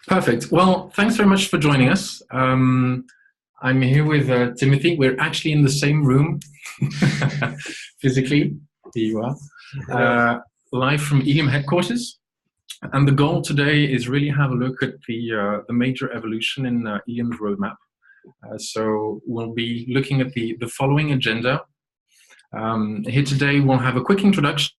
Perfect. Well, thanks very much for joining us. I'm here with Timothy. We're actually in the same room physically. Here you are. Live from Elium headquarters. And the goal today is really have a look at the major evolution in Elium's roadmap. So we'll be looking at the following agenda. Here today we'll have a quick introduction,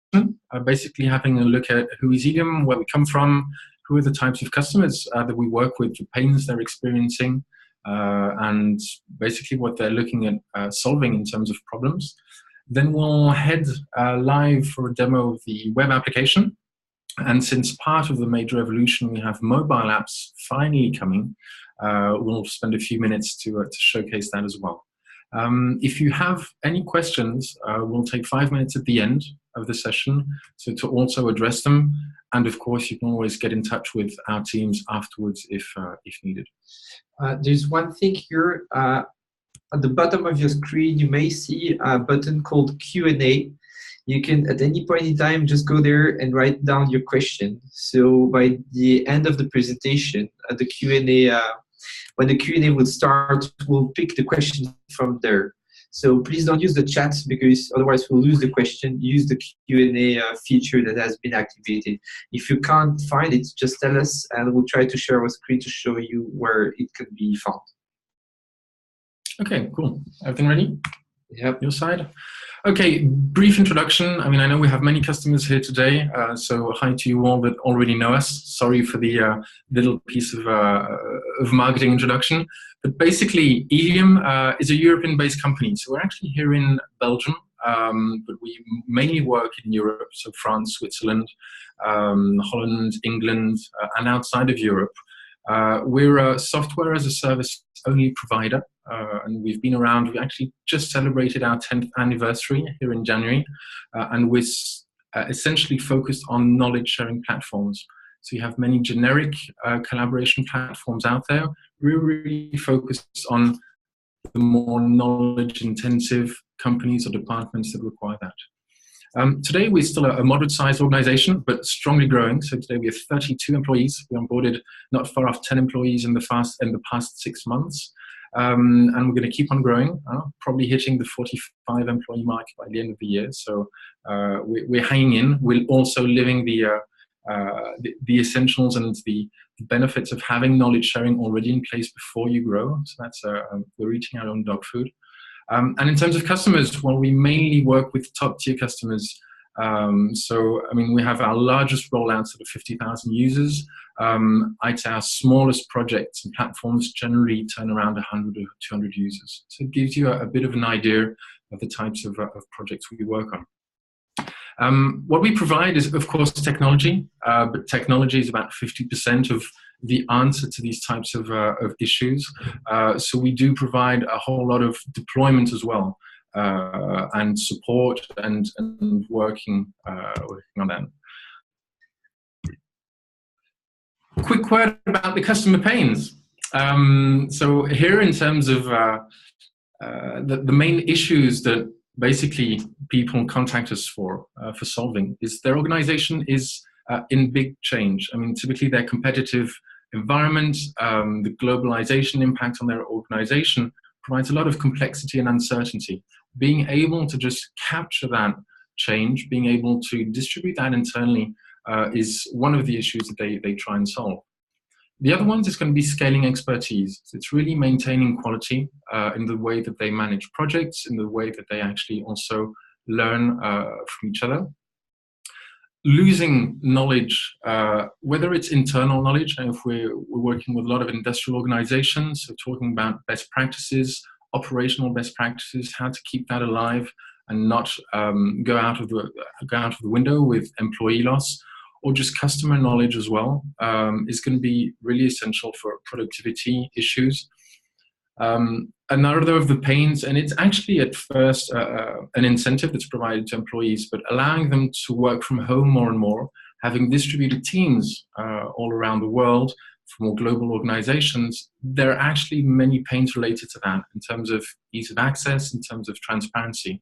basically having a look at who is Elium, where we come from, who are the types of customers that we work with, the pains they're experiencing, and basically what they're looking at solving in terms of problems. Then we'll head live for a demo of the web application. And since part of the major evolution, we have mobile apps finally coming, we'll spend a few minutes to showcase that as well. If you have any questions, we'll take 5 minutes at the end of the session to also address them. And of course, you can always get in touch with our teams afterwards if needed. There's one thing here. At the bottom of your screen, you may see a button called Q&A. You can, at any point in time, just go there and write down your question. So by the end of the presentation, the Q&A, when the Q&A will start, we'll pick the question from there. So please don't use the chat because otherwise we'll lose the question. Use the Q&A feature that has been activated. If you can't find it, just tell us and we'll try to share our screen to show you where it can be found. Okay, cool. Everything ready? Yep. Your side? Okay, brief introduction. I mean, I know we have many customers here today, so hi to you all that already know us. Sorry for the little piece of marketing introduction. But basically, Elium is a European-based company. So we're actually here in Belgium, but we mainly work in Europe, so France, Switzerland, Holland, England, and outside of Europe. We're a software as a service only provider, and we've been around. We actually just celebrated our 10th anniversary here in January, and we're essentially focused on knowledge sharing platforms. So you have many generic collaboration platforms out there. We're really focused on the more knowledge intensive companies or departments that require that. Today we're still a moderate sized organization, but strongly growing. So today we have 32 employees. We onboarded not far off 10 employees in the past 6 months. And we're going to keep on growing, probably hitting the 45 employee mark by the end of the year. So we're hanging in. We're also living the essentials and the benefits of having knowledge sharing already in place before you grow. So that's we're eating our own dog food. And in terms of customers, well, we mainly work with top tier customers. So, I mean, we have our largest rollouts at 50,000 users. I'd say our smallest projects and platforms generally turn around 100 or 200 users. So it gives you a bit of an idea of the types of projects we work on. What we provide is, of course, technology, but technology is about 50% of the answer to these types of issues. So we do provide a whole lot of deployment as well, and support and working on that. Quick word about the customer pains. So here in terms of the main issues that basically people contact us for solving is their organization is in big change. I mean, typically their competitive environment, the globalization impact on their organization provides a lot of complexity and uncertainty. Being able to just capture that change, being able to distribute that internally is one of the issues that they try and solve. The other one is going to be scaling expertise. So it's really maintaining quality in the way that they manage projects, in the way that they actually also learn from each other. Losing knowledge, whether it's internal knowledge, and if we're working with a lot of industrial organizations, so talking about best practices, operational best practices, how to keep that alive and not go out of the window with employee loss, or just customer knowledge as well, is going to be really essential for productivity issues. Another of the pains, and it's actually at first an incentive that's provided to employees, but allowing them to work from home more and more, having distributed teams all around the world for more global organizations, there are actually many pains related to that in terms of ease of access, in terms of transparency.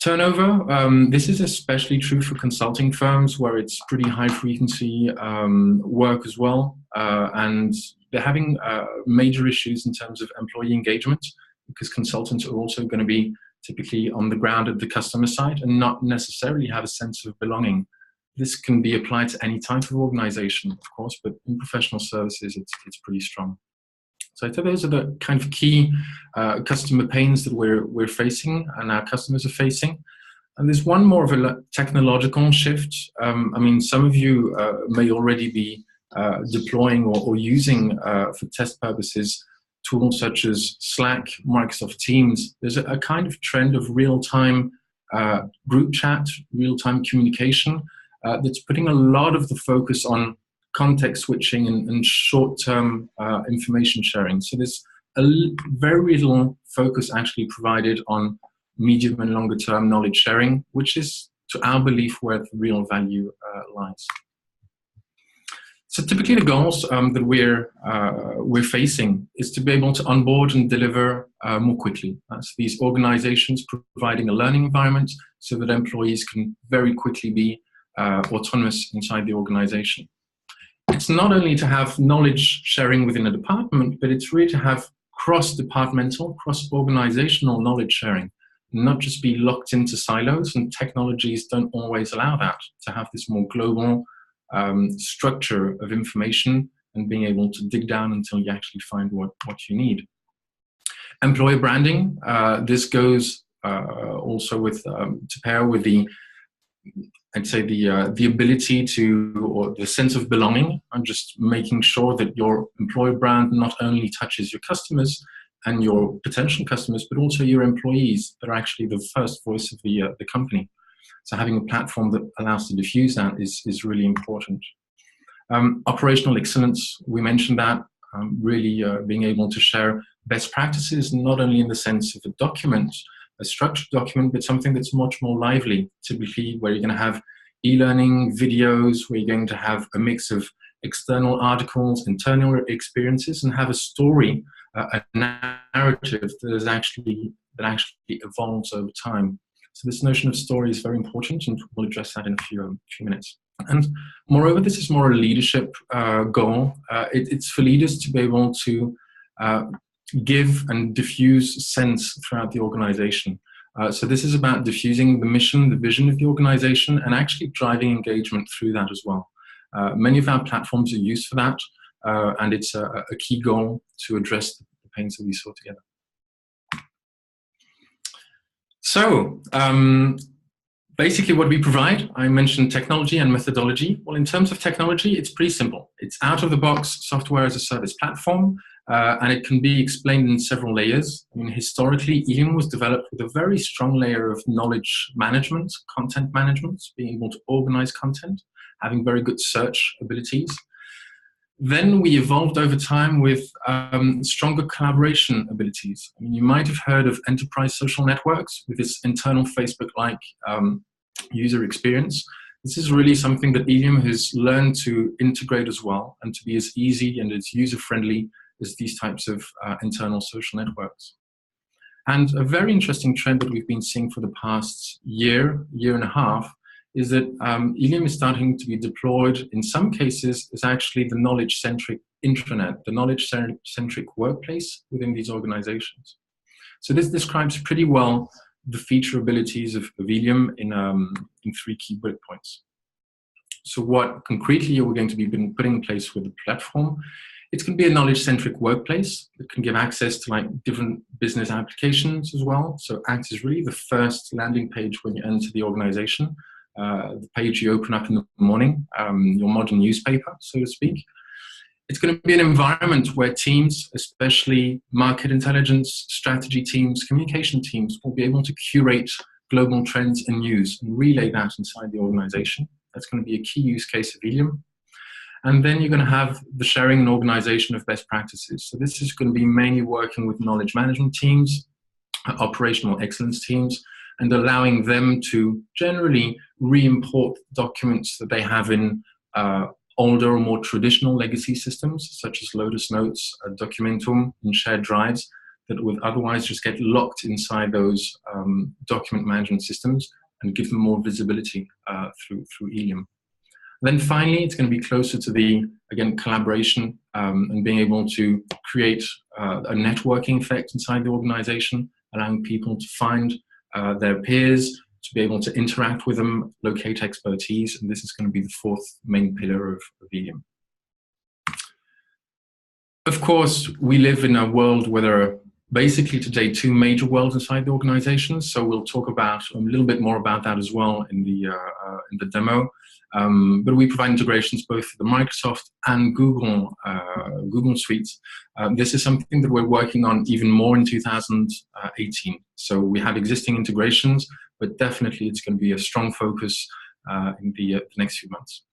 Turnover, this is especially true for consulting firms where it's pretty high frequency work as well. and they're having major issues in terms of employee engagement, because consultants are also going to be typically on the ground at the customer side and not necessarily have a sense of belonging. This can be applied to any type of organization, of course, but in professional services, it's pretty strong. So I think those are the kind of key customer pains that we're facing and our customers are facing. And there's one more of a technological shift. I mean, some of you may already be deploying or using for test purposes tools such as Slack, Microsoft Teams. There's a kind of trend of real-time group chat, real-time communication that's putting a lot of the focus on context switching and short-term information sharing. So there's very little focus actually provided on medium and longer term knowledge sharing, which is, to our belief, where the real value lies. So typically the goals that we're facing is to be able to onboard and deliver more quickly. So these organizations providing a learning environment so that employees can very quickly be autonomous inside the organization. It's not only to have knowledge sharing within a department, but it's really to have cross-departmental, cross-organizational knowledge sharing, not just be locked into silos, and technologies don't always allow that, to have this more global structure of information and being able to dig down until you actually find what you need. Employer branding, this goes also with to pair with the, I'd say the ability to, or the sense of belonging, and just making sure that your employer brand not only touches your customers and your potential customers, but also your employees that are actually the first voice of the company. So having a platform that allows to diffuse that is really important. Operational excellence, we mentioned that, really being able to share best practices, not only in the sense of a document, a structured document, but something that's much more lively, typically where you're going to have e-learning videos, where you're going to have a mix of external articles, internal experiences, and have a story, a narrative that actually evolves over time. So this notion of story is very important, and we'll address that in a few minutes. And moreover, this is more a leadership goal. It's for leaders to be able to give and diffuse sense throughout the organization. So this is about diffusing the mission, the vision of the organization, and actually driving engagement through that as well. Many of our platforms are used for that, and it's a key goal to address the pains that we saw together. So basically what we provide, I mentioned technology and methodology. Well, in terms of technology, it's pretty simple. It's out-of-the-box software as a service platform, and it can be explained in several layers. I mean, historically, Elium was developed with a very strong layer of knowledge management, content management, being able to organize content, having very good search abilities. Then we evolved over time with stronger collaboration abilities. I mean, you might have heard of enterprise social networks with this internal Facebook-like user experience. This is really something that Elium has learned to integrate as well, and to be as easy and as user-friendly as these types of internal social networks. And a very interesting trend that we've been seeing for the past year and a half is that Elium is starting to be deployed, in some cases, as actually the knowledge-centric intranet, the knowledge-centric workplace within these organizations. So this describes pretty well the feature abilities of Elium in three key bullet points. So what concretely are we going to be putting in place with the platform? It's going to be a knowledge-centric workplace that can give access to different business applications as well. So ACT is really the first landing page when you enter the organization. The page you open up in the morning, your modern newspaper, so to speak. It's going to be an environment where teams, especially market intelligence, strategy teams, communication teams, will be able to curate global trends and news and relay that inside the organization. That's going to be a key use case of Elium. And then you're going to have the sharing and organization of best practices. So this is going to be mainly working with knowledge management teams, operational excellence teams, and allowing them to generally re-import documents that they have in older or more traditional legacy systems, such as Lotus Notes, Documentum, and shared drives, that would otherwise just get locked inside those document management systems, and give them more visibility through Elium. Then finally, it's going to be closer to the, again, collaboration and being able to create a networking effect inside the organization, allowing people to find their peers, to be able to interact with them, locate expertise, and this is going to be the fourth main pillar of Elium. Of course, we live in a world where there are basically today two major worlds inside the organization, so we'll talk about a little bit more about that as well in the demo. But we provide integrations both for the Microsoft and Google suites. This is something that we're working on even more in 2018. So we have existing integrations, but definitely it's going to be a strong focus in the next few months.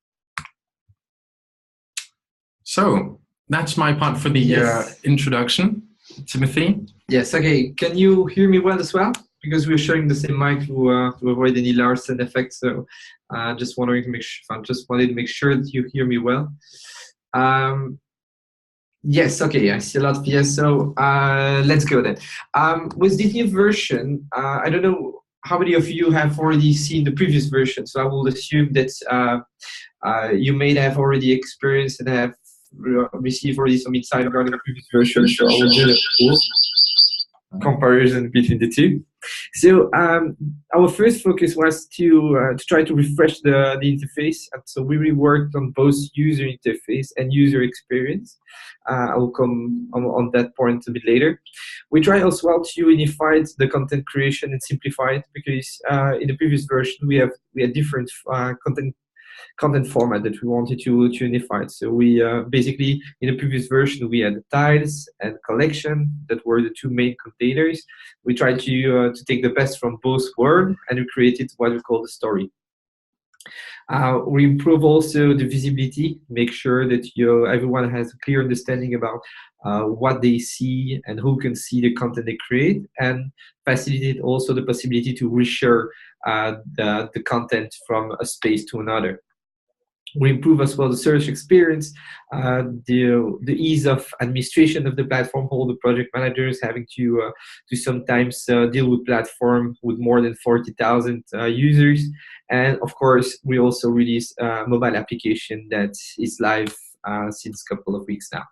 So that's my part for the introduction. Timothy? Yes, okay. Can you hear me well as well? Because we're sharing the same mic to avoid any Larsen effect. So just wanted to make sure that you hear me well. Yes, okay, I see a lot of yes. So let's go then. With this new version, I don't know how many of you have already seen the previous version. So I will assume that you may have already experienced and have received already some insight regarding the previous version. So I will do a comparison between the two. So our first focus was to try to refresh the interface. And so we really worked on both user interface and user experience. I will come on that point a bit later. We tried as well to unify the content creation and simplify it, because in the previous version we had different content format that we wanted to unify. So we basically, in the previous version, we had the tiles and collection that were the two main containers. We tried to take the best from both worlds, and we created what we call the story. We improve also the visibility, make sure that everyone has a clear understanding about what they see and who can see the content they create, and facilitate also the possibility to reshare the content from a space to another. We improve as well the search experience, the ease of administration of the platform, all the project managers having to sometimes deal with platform with more than 40,000 users. And of course, we also release a mobile application that is live since a couple of weeks now.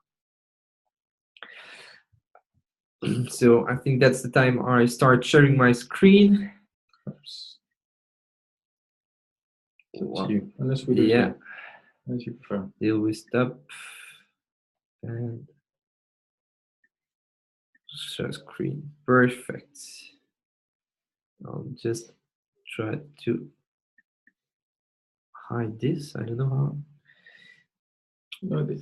So I think that's the time I start sharing my screen. Oops. Unless we do, yeah. As you prefer. Deal with stop and share screen. Perfect. I'll just try to hide this. I don't know how. No, it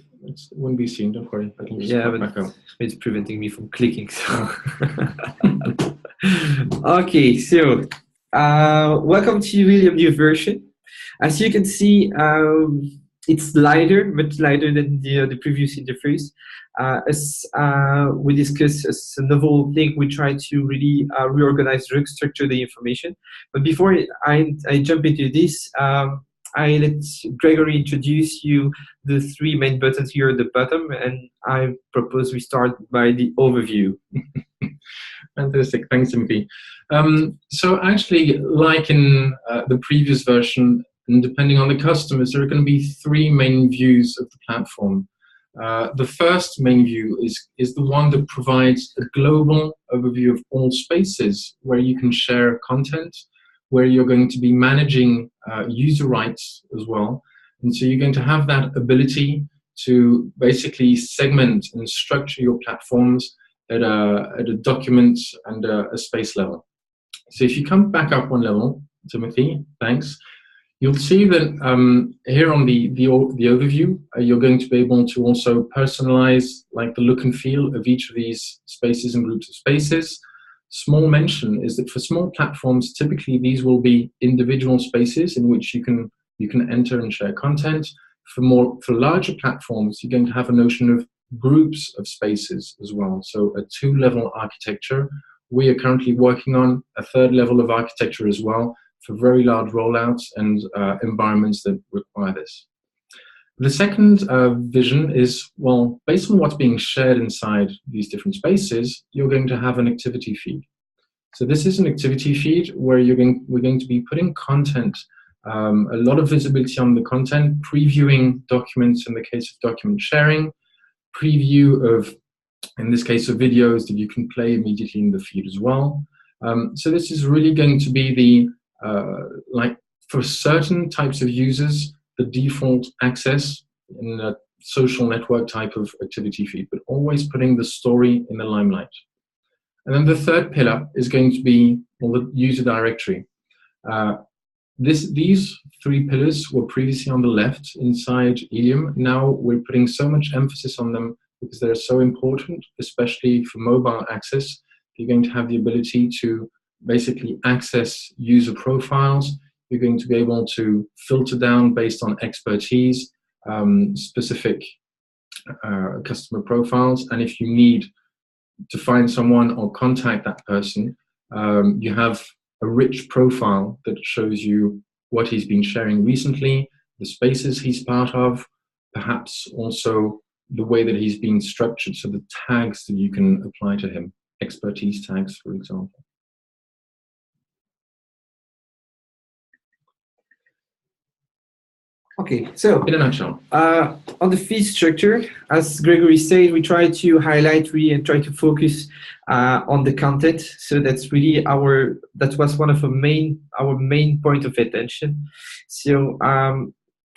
won't be seen. Don't worry. I can just but it's preventing me from clicking. So. Okay, so welcome to Elium new version. As you can see, it's lighter, much lighter than the previous interface. As we discussed, as a novel thing, we try to really reorganize, restructure the information. But before I jump into this, I let Gregory introduce you the three main buttons here at the bottom, and I propose we start by the overview. Fantastic, thanks, Timothy. So actually, like in the previous version, and depending on the customers, there are going to be three main views of the platform. The first main view is the one that provides a global overview of all spaces where you can share content, where you're going to be managing user rights as well. And so you're going to have that ability to basically segment and structure your platforms at a document and a space level. So if you come back up one level, Timothy, thanks. You'll see that here on the overview, you're going to be able to also personalize like the look and feel of each of these spaces and groups of spaces. Small mention is that for small platforms, typically these will be individual spaces in which you can enter and share content. For larger platforms, you're going to have a notion of groups of spaces as well. So a two-level architecture. We are currently working on a third level of architecture as well, for very large rollouts and environments that require this. The second vision is, well, based on what's being shared inside these different spaces, you're going to have an activity feed. So this is an activity feed where we're going to be putting content a lot of visibility on the content, previewing documents in the case of document sharing, preview of, in this case, of videos that you can play immediately in the feed as well. So this is really going to be the, like for certain types of users, the default access in a social network type of activity feed, but always putting the story in the limelight. And then the third pillar is going to be the user directory. These three pillars were previously on the left inside Elium. Now we're putting so much emphasis on them because they're so important, especially for mobile access. You're going to have the ability to basically access user profiles. You're going to be able to filter down based on expertise, specific customer profiles. And if you need to find someone or contact that person, you have a rich profile that shows you what he's been sharing recently, the spaces he's part of, perhaps also the way that he's been structured, so the tags that you can apply to him, expertise tags, for example. Okay, so in a nutshell, on the feed structure, as Gregory said, we try to highlight really and try to focus on the content. So that's really that was one of our main point of attention. So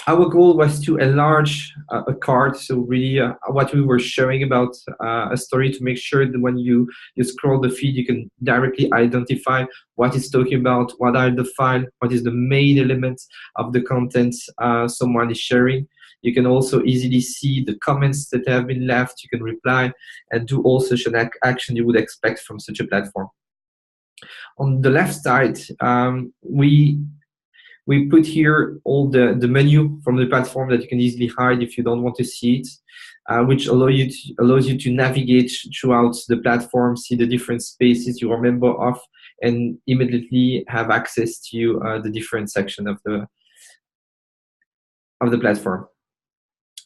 our goal was to enlarge a card, so really what we were showing about a story, to make sure that when you scroll the feed, you can directly identify what it's talking about, what are the file, what is the main elements of the content someone is sharing. You can also easily see the comments that have been left. You can reply and do all such an action you would expect from such a platform. On the left side, we put here all the menu from the platform that you can easily hide if you don't want to see it, which allows you to navigate throughout the platform, see the different spaces you are a member of, and immediately have access to the different section of the platform.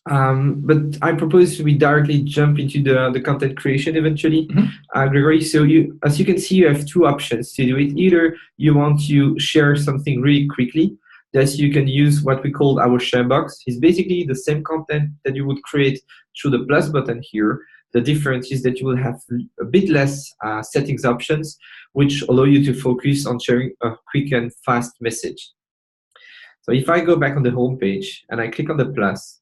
But I propose we directly jump into the content creation eventually. Gregory, so as you can see, you have two options to do it. Either you want to share something really quickly, that you can use what we call our share box. It's basically the same content that you would create through the plus button here. The difference is that you will have a bit less settings options, which allow you to focus on sharing a quick and fast message. So if I go back on the home page and I click on the plus,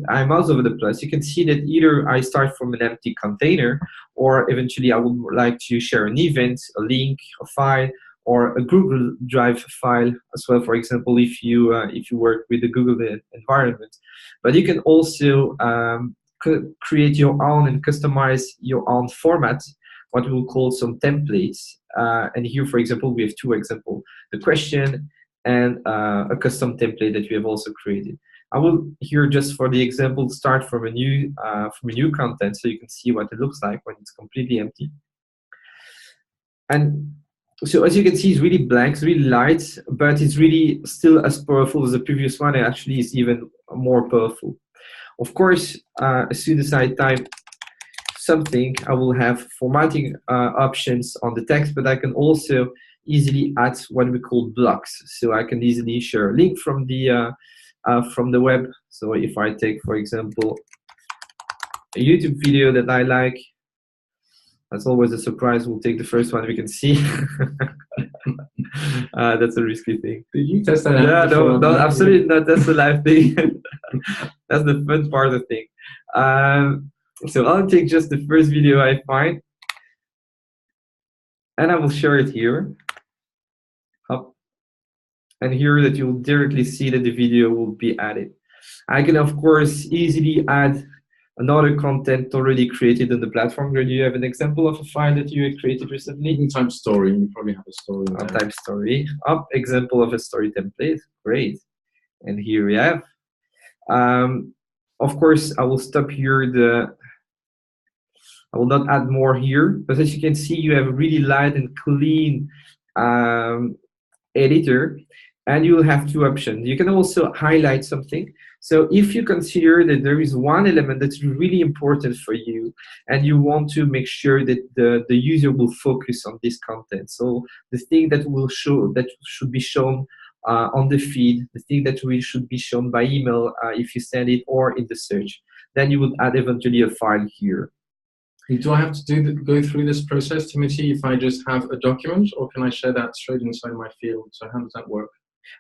I mouse over the plus, you can see that either I start from an empty container, or eventually I would like to share an event, a link, a file, or a Google Drive file as well, for example, if you work with the Google environment. But you can also create your own and customize your own format, what we will call some templates. And here, for example, we have two examples, the question and a custom template that we have also created. I will here, just for the example, start from a new content, so you can see what it looks like when it's completely empty. And so as you can see, it's really blank, it's really light, but it's really still as powerful as the previous one. It actually is even more powerful. Of course, as soon as I type something, I will have formatting options on the text, but I can also easily add what we call blocks. So I can easily share a link from the web. So if I take, for example, a YouTube video that I like, that's always a surprise. We'll take the first one we can see. That's a risky thing. Did you test that? Yeah, no, absolutely not. That's the live thing. That's the fun part of the thing. So I'll take just the first video I find, and I will share it here. Up. And here that you'll directly see that the video will be added. I can, of course, easily add another content already created on the platform. Do you have an example of a file that you had created recently? Type story. You probably have a story. I'll type story. Up, example of a story template. Great. And here we have. Of course, I will stop here. I will not add more here, but as you can see, you have a really light and clean editor, and you will have two options. You can also highlight something. So if you consider that there is one element that's really important for you, and you want to make sure that the user will focus on this content, so the thing that will show, that should be shown on the feed, the thing that should be shown by email if you send it, or in the search. Then you would add eventually a file here. Do I have to go through this process, Timoté, if I just have a document, or can I share that straight inside my field? So how does that work?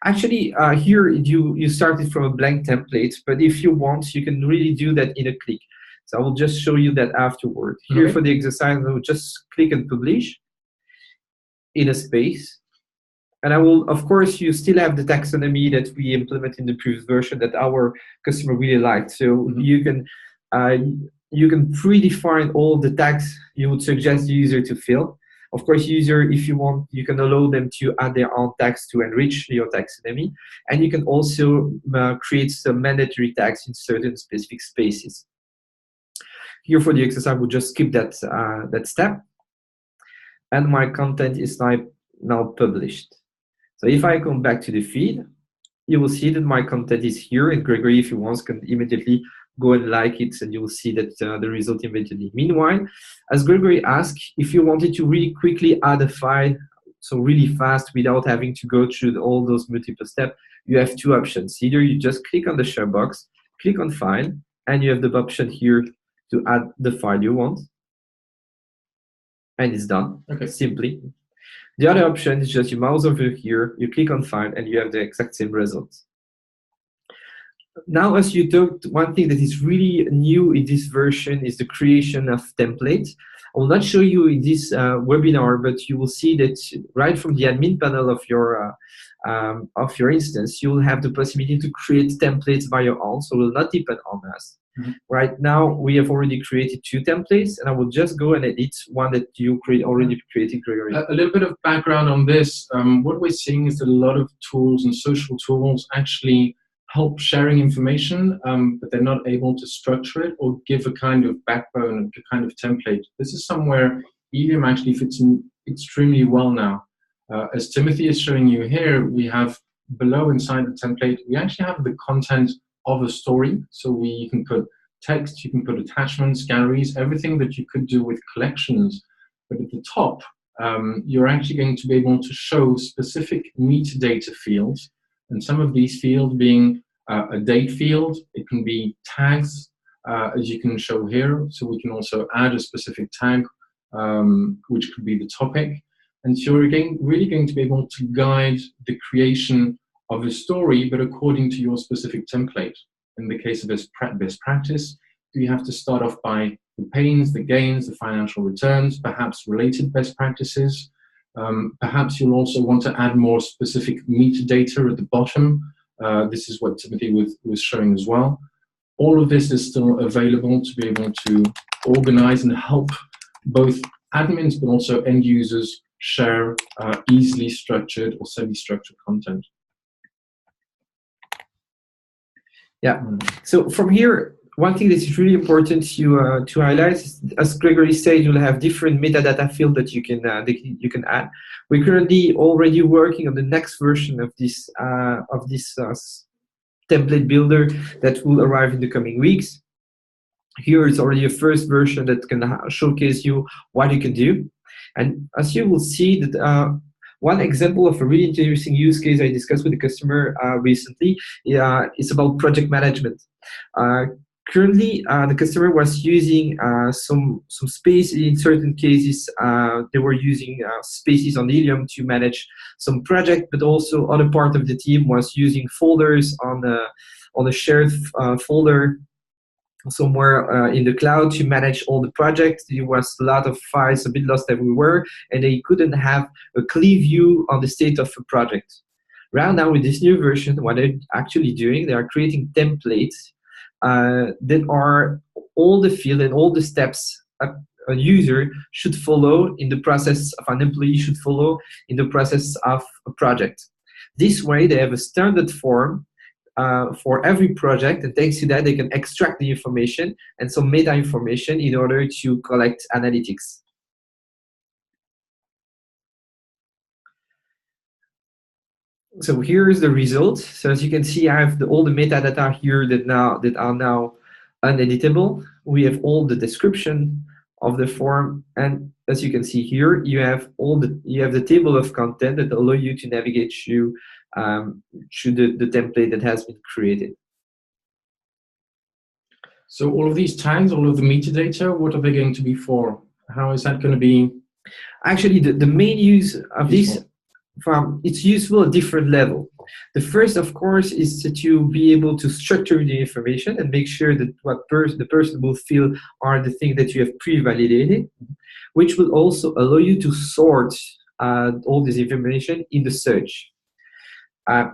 Actually, here you started from a blank template, but if you want, you can really do that in a click. So I will just show you that afterward. Here Okay. for the exercise, I will just click and publish in a space. And I will, of course, you still have the taxonomy that we implemented in the previous version that our customer really liked. So you can predefine all the tags you would suggest the user to fill. Of course, user, if you want, you can allow them to add their own tags to enrich your taxonomy. And you can also create some mandatory tags in certain specific spaces. Here for the exercise, we'll just skip that, that step. And my content is now published. So if I come back to the feed, you will see that my content is here, and Gregory, if you want, can immediately go and like it, and you will see that the result immediately. Meanwhile, as Gregory asked, if you wanted to really quickly add a file, so really fast without having to go through all those multiple steps, you have two options. Either you just click on the share box, click on file, and you have the option here to add the file you want. And it's done, simply. The other option is just you mouse over here, you click on file, and you have the exact same results. Now, as you talked, one thing that is really new in this version is the creation of templates. I will not show you in this webinar, but you will see that right from the admin panel of your instance, you will have the possibility to create templates by your own, so it will not depend on us. Right now, we have already created 2 templates, and I will just go and edit one that you already created, Gregory. A little bit of background on this. What we're seeing is that a lot of tools and social tools actually help sharing information, but they're not able to structure it or give a kind of backbone, a kind of template. This is somewhere Elium actually fits in extremely well now. As Timoté is showing you here, we have below inside the template, we actually have the content of a story. So you can put text, you can put attachments, galleries, everything that you could do with collections. But at the top, you're actually going to be able to show specific metadata fields. And some of these fields being a date field, it can be tags, as you can show here. So we can also add a specific tag, which could be the topic. And so you're really going to be able to guide the creation of a story, but according to your specific template. In the case of best practice, you have to start off by the pains, the gains, the financial returns, perhaps related best practices. Perhaps you'll also want to add more specific metadata at the bottom. This is what Timoté was showing as well. All of this is still available to be able to organize and help both admins but also end users share easily structured or semi-structured content. Yeah. So from here, one thing that is really important to highlight is, as Gregory said, you'll have different metadata fields that you can add. We're currently already working on the next version of this template builder that will arrive in the coming weeks. Here is already a first version that can showcase you what you can do. And as you will see that one example of a really interesting use case I discussed with the customer recently is about project management. Currently, the customer was using some space. In certain cases, they were using spaces on Elium to manage some project, but also other part of the team was using folders on a shared folder somewhere in the cloud to manage all the projects. There was a lot of files, a bit lost everywhere, and they couldn't have a clear view on the state of a project. Right now, with this new version, what they're actually doing, they are creating templates that are all the field and all the steps a user should follow in the process of an employee should follow in the process of a project. This way, they have a standard form for every project, and thanks to that, they can extract the information and some meta information in order to collect analytics. So here is the result. So as you can see, I have all the metadata here that are now uneditable. We have all the description of the form, and as you can see here, you have the table of content that allow you to navigate through through the template that has been created. So all of these tags, all of the metadata, what are they going to be for? How is that going to be? Actually, the main use of this, it's useful at different level. The first, of course, is to be able to structure the information and make sure that what the person will feel are the things that you have pre-validated, which will also allow you to sort all this information in the search.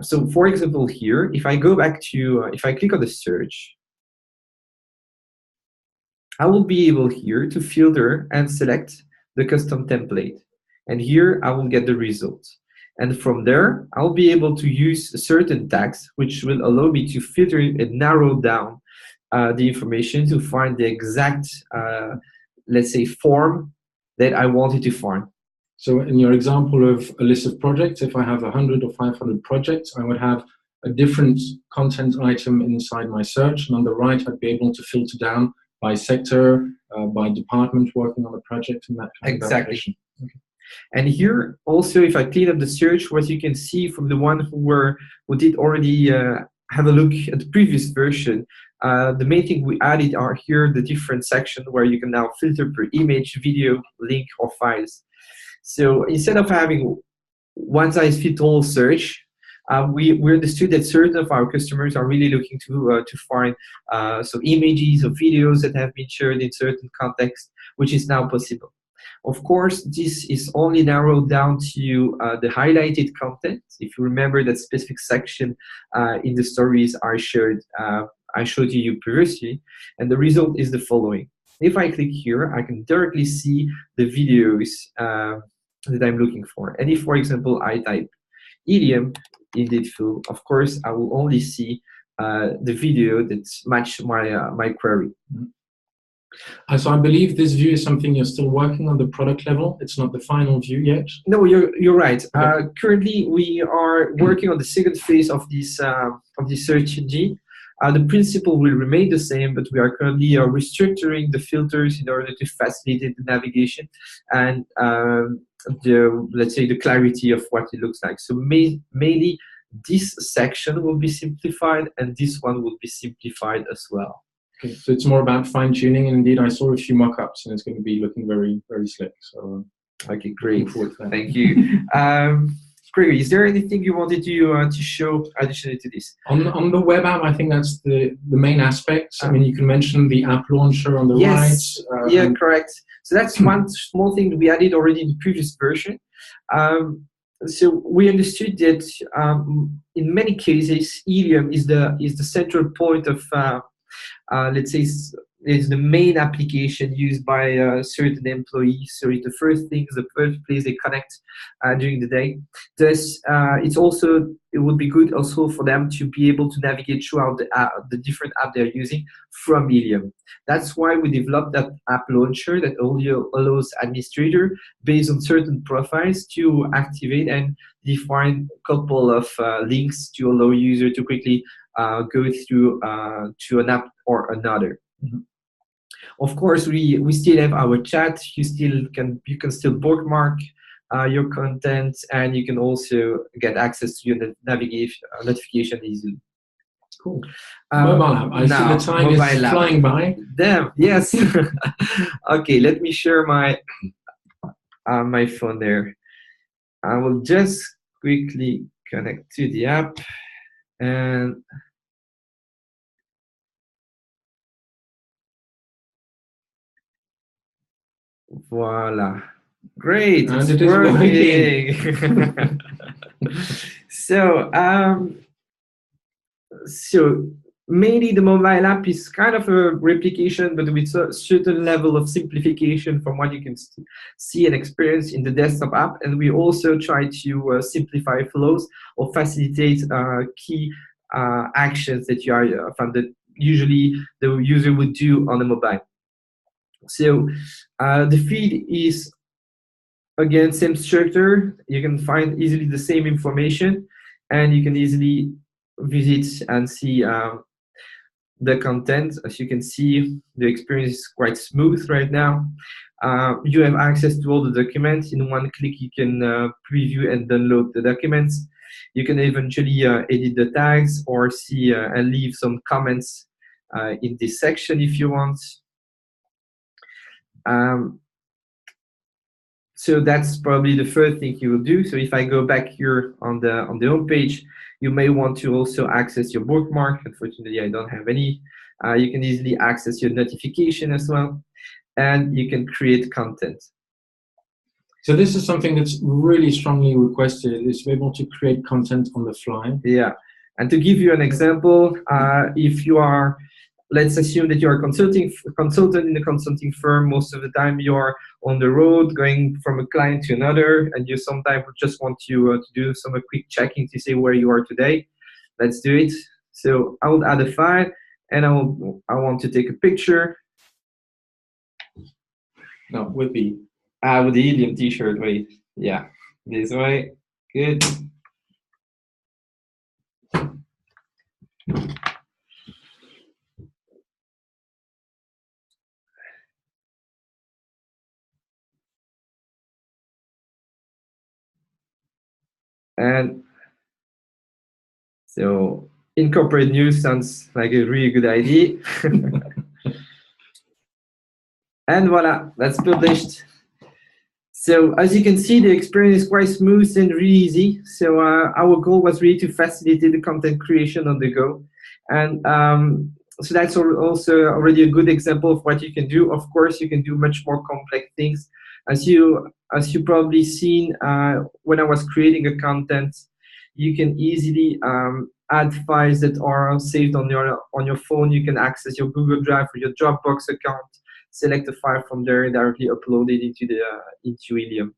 So for example, here, if I go back to, if I click on the search, I will be able here to filter and select the custom template. And here I will get the results. And from there, I'll be able to use certain tags, which will allow me to filter and narrow down the information to find the exact, let's say, form that I wanted to find. So in your example of a list of projects, if I have 100 or 500 projects, I would have a different content item inside my search. And on the right, I'd be able to filter down by sector, by department working on the project, and that kind of application. Okay. And here also, if I clean up the search, what you can see from the one who did already have a look at the previous version, the main thing we added are here the different sections where you can now filter per image, video, link, or files. So instead of having one-size-fits-all search, we understood that certain of our customers are really looking to find some images or videos that have been shared in certain contexts, which is now possible. Of course, this is only narrowed down to the highlighted content. If you remember that specific section in the stories I showed you previously, and the result is the following. If I click here, I can directly see the videos that I'm looking for. And if, for example, I type Elium in this field, of course, I will only see the video that matches my query. So I believe this view is something you're still working on the product level. It's not the final view yet. No, you're right. Okay. Currently, we are working on the second phase of this search engine. The principle will remain the same, but we are currently restructuring the filters in order to facilitate the navigation and let's say the clarity of what it looks like. So mainly this section will be simplified, and this one will be simplified as well. Okay, so it's more about fine-tuning, and indeed I saw a few mock-ups, and it's going to be looking very, very slick. So, okay, great. Thank you. Gregory, is there anything you wanted to show additionally to this? On the web app, I think that's the main aspect. I mean, you can mention the app launcher on the right. Yeah, correct. So that's one small thing we added already in the previous version. So we understood that in many cases, Elium is the central point of let's say it's the main application used by certain employees. So it's the first things, the first place they connect during the day. Thus, it would be good also for them to be able to navigate throughout the different apps they're using from Elium. That's why we developed that app launcher that only allows administrator based on certain profiles to activate and define a couple of links to allow user to quickly go through to an app or another. Mm-hmm. Of course, we still have our chat. You can still bookmark your content, and you can also get access to your notification easily. Cool. Mobile app. I see the time is flying by. Damn. Yes. Okay. Let me share my my phone there. I will just quickly connect to the app and. Voila. Great, and it's working. So mainly the mobile app is kind of a replication, but with a certain level of simplification from what you can see and experience in the desktop app. And we also try to simplify flows or facilitate key actions that you found that usually the user would do on the mobile. So the feed is, again, same structure. You can find easily the same information, and you can easily visit and see the content. As you can see, the experience is quite smooth right now. You have access to all the documents. In one click, you can preview and download the documents. You can eventually edit the tags or see and leave some comments in this section if you want. So that's probably the first thing you will do. So if I go back here on the home page, you may want to also access your bookmark. Unfortunately, I don't have any. You can easily access your notification as well, and you can create content. So this is something that's really strongly requested, is to be able to create content on the fly. Yeah, and to give you an example, if you are, let's assume that you are a consultant in a consulting firm. Most of the time you are on the road going from a client to another, and you sometimes just want to do some quick checking to say where you are today. Let's do it. So I will add a file, and I want to take a picture. No, with the Elium t-shirt. Wait, yeah, this way. Good. And so incorporate news sounds like a really good idea. And voila, that's published. So as you can see, the experience is quite smooth and really easy. So our goal was really to facilitate the content creation on the go. And so that's also already a good example of what you can do. Of course, you can do much more complex things. As you probably seen when I was creating a content, you can easily add files that are saved on your phone. You can access your Google Drive or your Dropbox account, select a file from there, and directly upload it into Elium.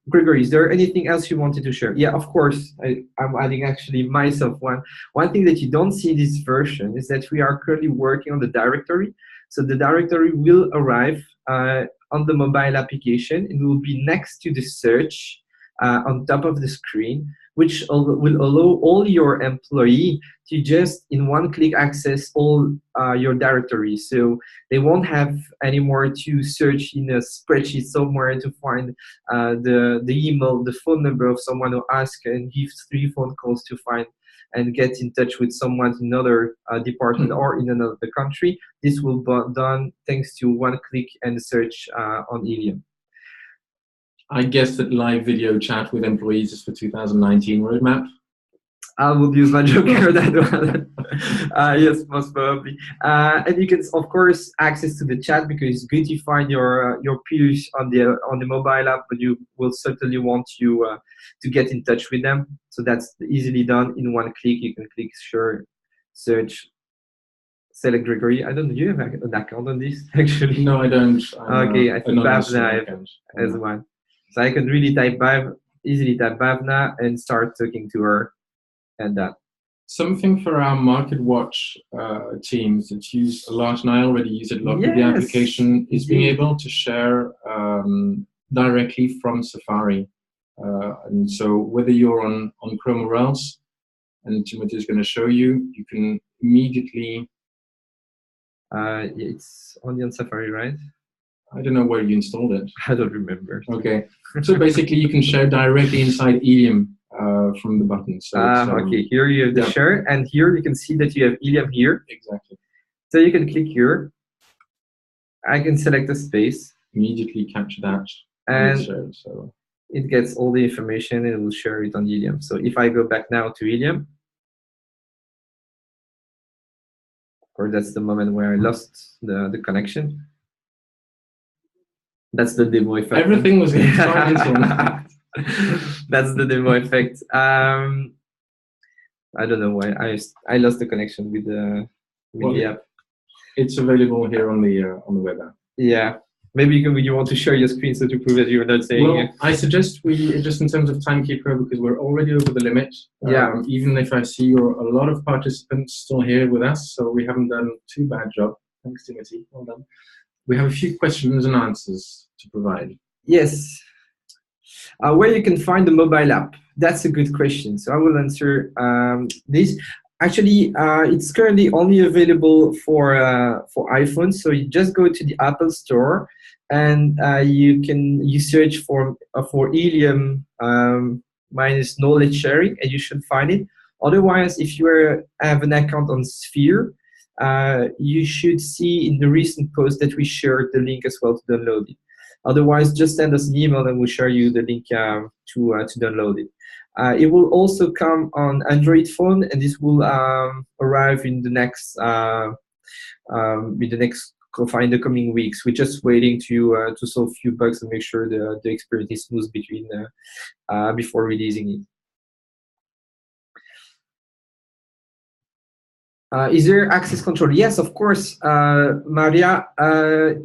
Gregory, is there anything else you wanted to share? Yeah, of course. I'm adding actually myself one. One thing that you don't see in this version is that we are currently working on the directory. So the directory will arrive on the mobile application. It will be next to the search on top of the screen, which will allow all your employees to just in one click access all your directories. So they won't have anymore to search in a spreadsheet somewhere to find the email, the phone number of someone who asks, and give 3 phone calls to find and get in touch with someone in another department or in another country. This will be done thanks to one click and search on Elium. I guess that live video chat with employees is for 2019 roadmap. I would use my joker that one. Yes, most probably. And you can, of course, access to the chat because it's good to find your peers on the mobile app, but you will certainly want to get in touch with them. So that's easily done in one click. You can click sure, search, select Gregory. I don't know. Do you have an account on this actually? No, I don't. Okay, I think Bhavna has one. So I can really easily type Bhavna and start talking to her. And that. Something for our Market Watch teams that use a lot, and I already use it a lot with the application, is being able to share directly from Safari. And so whether you're on Chrome or else, and Timoté is going to show you, you can immediately... it's only on Safari, right? I don't know where you installed it. I don't remember. Okay. So basically you can share directly inside Elium from the button. So okay, here you have the share, and here you can see that you have Elium here. Exactly. So you can click here. I can select a space. Immediately capture that. And shared, so it gets all the information and it will share it on Elium. So if I go back now to Elium, or that's the moment where I lost the connection. That's the demo effect. Everything was going to start this one. That's the demo effect. I don't know why I lost the connection with the app. It's available here on the web app. Yeah, maybe you want to share your screen so to prove that you're not saying. Well, I suggest we just in terms of timekeeper, because we're already over the limit. Yeah. Even if I see a lot of participants still here with us, so we haven't done too bad job. Thanks, Timoté. Well done. We have a few questions and answers to provide. Yes. Where you can find the mobile app? That's a good question. So I will answer this. Actually, it's currently only available for iPhone. So you just go to the Apple Store, and you search for Elium minus knowledge sharing, and you should find it. Otherwise, if you have an account on Sphere, you should see in the recent post that we shared the link as well to download it. Otherwise, just send us an email and we'll share you the link to download it. It will also come on Android phone, and this will arrive in the next in the coming weeks. We're just waiting to solve a few bugs and make sure the experience is smooth before releasing it. Is there access control? Yes, of course, Maria.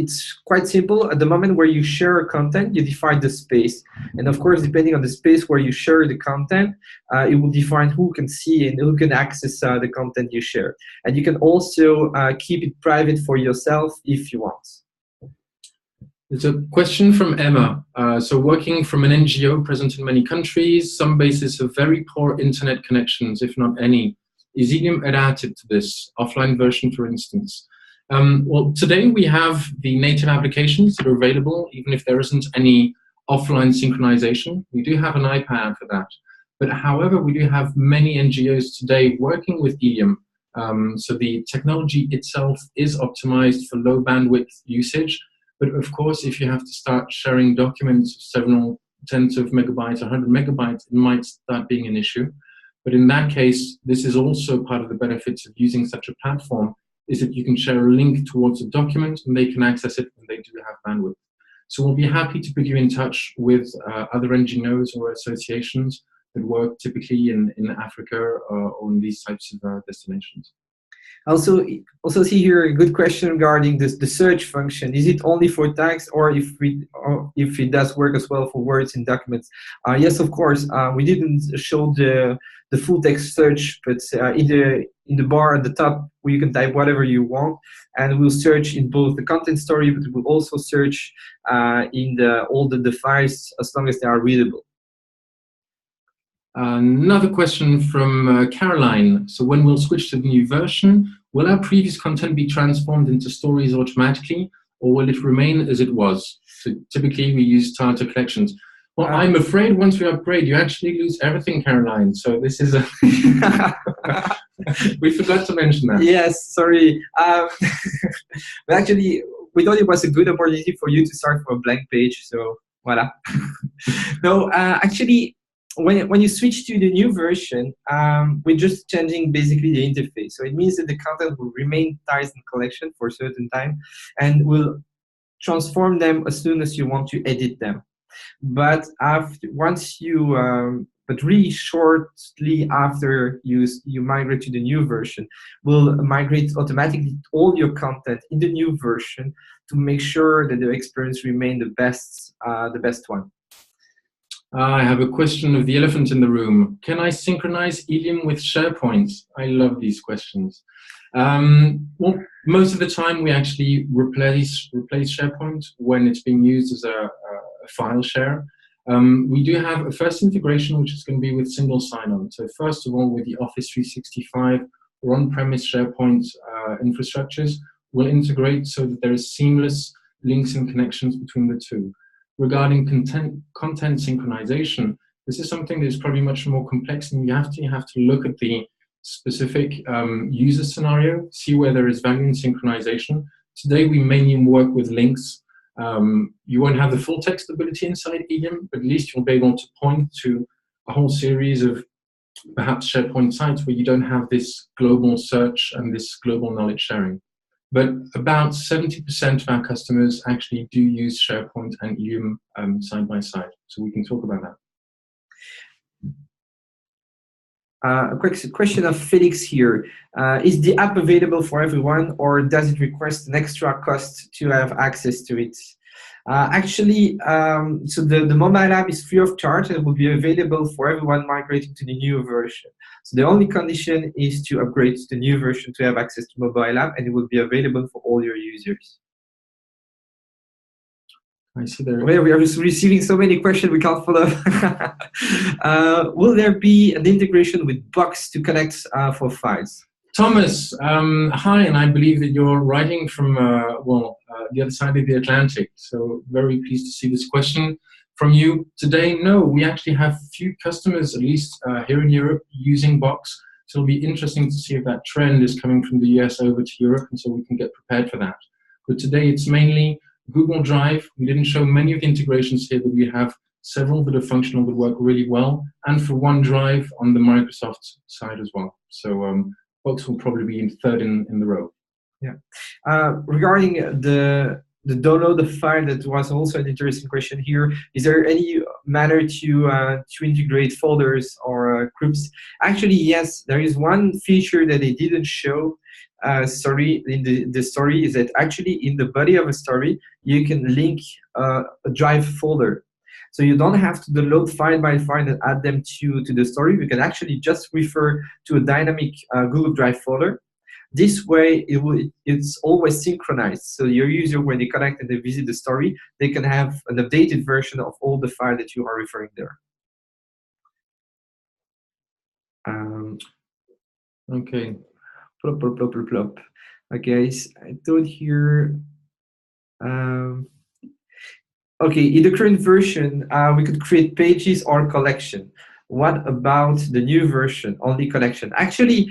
It's quite simple. At the moment where you share content, you define the space. And of course, depending on the space where you share the content, it will define who can see and who can access the content you share. And you can also keep it private for yourself if you want. There's a question from Emma. So working from an NGO present in many countries, some bases have very poor internet connections, if not any. Is Elium adapted to this offline version, for instance? Well, today we have the native applications that are available, even if there isn't any offline synchronization. We do have an iPad for that. But however, we do have many NGOs today working with Elium. So the technology itself is optimized for low bandwidth usage. But of course, if you have to start sharing documents of several tens of megabytes, 100 megabytes, it might start being an issue. But in that case, this is also part of the benefits of using such a platform, is that you can share a link towards a document and they can access it when they do have bandwidth. So we'll be happy to put you in touch with other NGOs or associations that work typically in Africa or in these types of destinations. Also see here a good question regarding the search function. Is it only for text, or if it does work as well for words in documents? Yes, of course. We didn't show the full text search, but in the bar at the top, where you can type whatever you want, and we'll search in both the content story, but we'll also search in all the files as long as they are readable. Another question from Caroline. So when we'll switch to the new version, will our previous content be transformed into stories automatically, or will it remain as it was? So typically we use starter collections. Well, I'm afraid once we upgrade, you actually lose everything, Caroline. So this is a... We forgot to mention that. Yes, sorry. But actually, we thought it was a good opportunity for you to start from a blank page. So, voila. No, actually, when you switch to the new version, we're just changing basically the interface. So it means that the content will remain ties in collection for a certain time, and will transform them as soon as you want to edit them. But but really shortly after you migrate to the new version, we'll migrate automatically all your content in the new version to make sure that the experience remains the best one. I have a question of the elephant in the room. Can I synchronize Elium with SharePoint? I love these questions. Well, most of the time we actually replace SharePoint when it's being used as a file share. We do have a first integration, which is going to be with single sign-on. So first of all, with the Office 365 or on-premise SharePoint infrastructures, we'll integrate so that there is seamless links and connections between the two. Regarding content synchronization, this is something that is probably much more complex, and you have to look at the specific user scenario, see where there is value in synchronization. Today, we mainly work with links. You won't have the full text ability inside Elium, but at least you'll be able to point to a whole series of perhaps SharePoint sites where you don't have this global search and this global knowledge sharing. But about 70% of our customers actually do use SharePoint and Elium side by side. So we can talk about that. A quick question of Felix here. Is the app available for everyone, or does it request an extra cost to have access to it? Actually, so the mobile app is free of charge and will be available for everyone migrating to the new version. So the only condition is to upgrade to the new version to have access to mobile app, and it will be available for all your users. I see there. We are receiving so many questions we can't follow. Will there be an integration with Box to connect for files? Thomas, hi, and I believe that you're writing from the other side of the Atlantic. So very pleased to see this question from you today. No, we actually have few customers, at least here in Europe, using Box. So it'll be interesting to see if that trend is coming from the US over to Europe, and so we can get prepared for that. But today it's mainly Google Drive. We didn't show many of the integrations here, but we have several that are functional that work really well, and for OneDrive on the Microsoft side as well. So Box will probably be in third in the row. Yeah. Regarding the download the file, that was also an interesting question here. Is there any manner to integrate folders or groups? Actually, yes. There is one feature that they didn't show. Sorry, in the story, is that actually in the body of a story you can link a Drive folder. So you don't have to download file by file and add them to the story. You can actually just refer to a dynamic Google Drive folder. This way, it's always synchronized. So your user, when they connect and they visit the story, they can have an updated version of all the file that you are referring there. Okay. Plop, plop, plop, plop, plop. Okay, I thought here. Okay, in the current version, we could create pages or collection. What about the new version, only collection? Actually,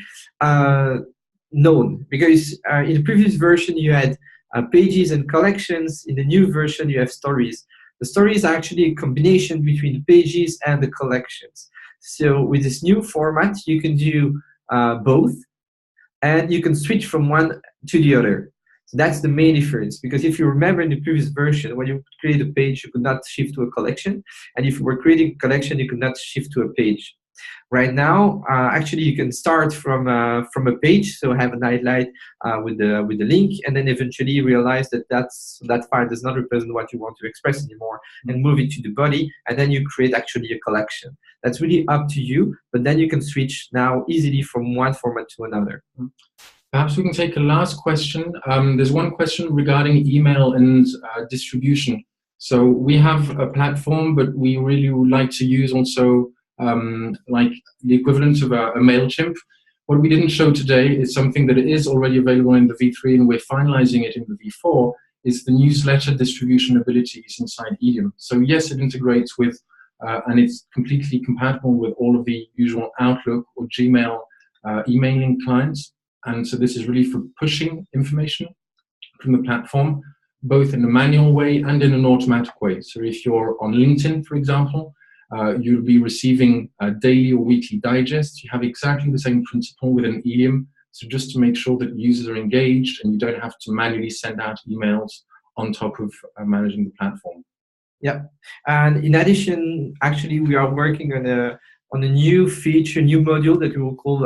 known, because in the previous version you had pages and collections. In the new version you have stories. The story is actually a combination between the pages and the collections. So with this new format you can do both, and you can switch from one to the other. So that's the main difference, because if you remember in the previous version, when you create a page you could not shift to a collection, and if you were creating a collection you could not shift to a page. Right now, actually, you can start from a page, so have an highlight with the link, and then eventually realize that that file does not represent what you want to express anymore, and move it to the body, and then you create actually a collection. That's really up to you, but then you can switch now easily from one format to another. Perhaps we can take a last question. There's one question regarding email and distribution. So we have a platform, but we really would like to use also like the equivalent of a MailChimp. What we didn't show today is something that is already available in the V3 and we're finalizing it in the V4, is the newsletter distribution abilities inside Elium. So yes, it integrates with, and it's completely compatible with all of the usual Outlook or Gmail emailing clients. And so this is really for pushing information from the platform, both in a manual way and in an automatic way. So if you're on LinkedIn, for example, you'll be receiving daily or weekly digests. You have exactly the same principle within Elium. So just to make sure that users are engaged and you don't have to manually send out emails on top of managing the platform. Yeah, and in addition, actually, we are working on a new feature, new module that we will call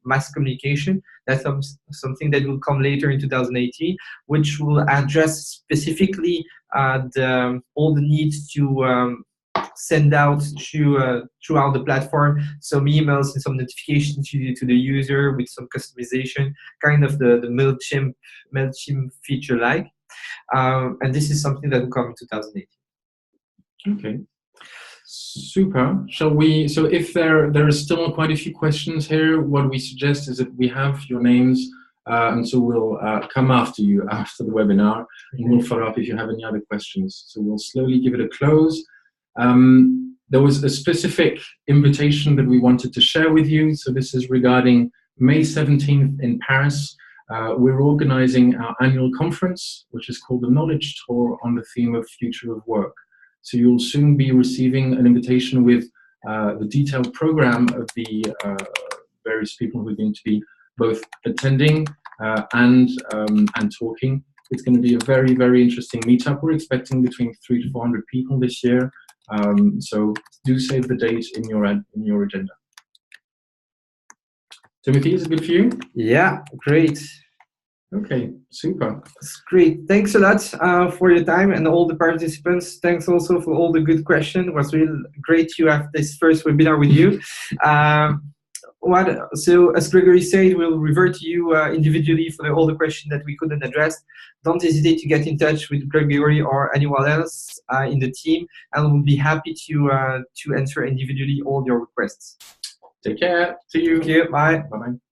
mass communication. That's something that will come later in 2018, which will address specifically all the needs to send out throughout the platform some emails and some notifications to the user with some customization, kind of the MailChimp feature like. And this is something that will come in 2018. Okay. Super. Shall we? So if there are still quite a few questions here, what we suggest is that we have your names, and so we'll come after you after the webinar, and we'll follow up if you have any other questions. So we'll slowly give it a close. There was a specific invitation that we wanted to share with you. So this is regarding May 17th in Paris. We're organizing our annual conference, which is called the Knowledge Tour, on the theme of future of work. So you'll soon be receiving an invitation with the detailed program of the various people who are going to be both attending and talking. It's going to be a very, very interesting meetup. We're expecting between 300 to 400 people this year. So do save the date in your agenda. Timothy, is it good for you? Yeah, great. Okay, super. That's great. Thanks a lot for your time, and all the participants. Thanks also for all the good questions. It was really great to have this first webinar with you. So as Gregory said, we'll revert to you individually for all the questions that we couldn't address. Don't hesitate to get in touch with Gregory or anyone else in the team, and we'll be happy to answer individually all your requests. Take care. See you. Thank you. Bye. Bye-bye.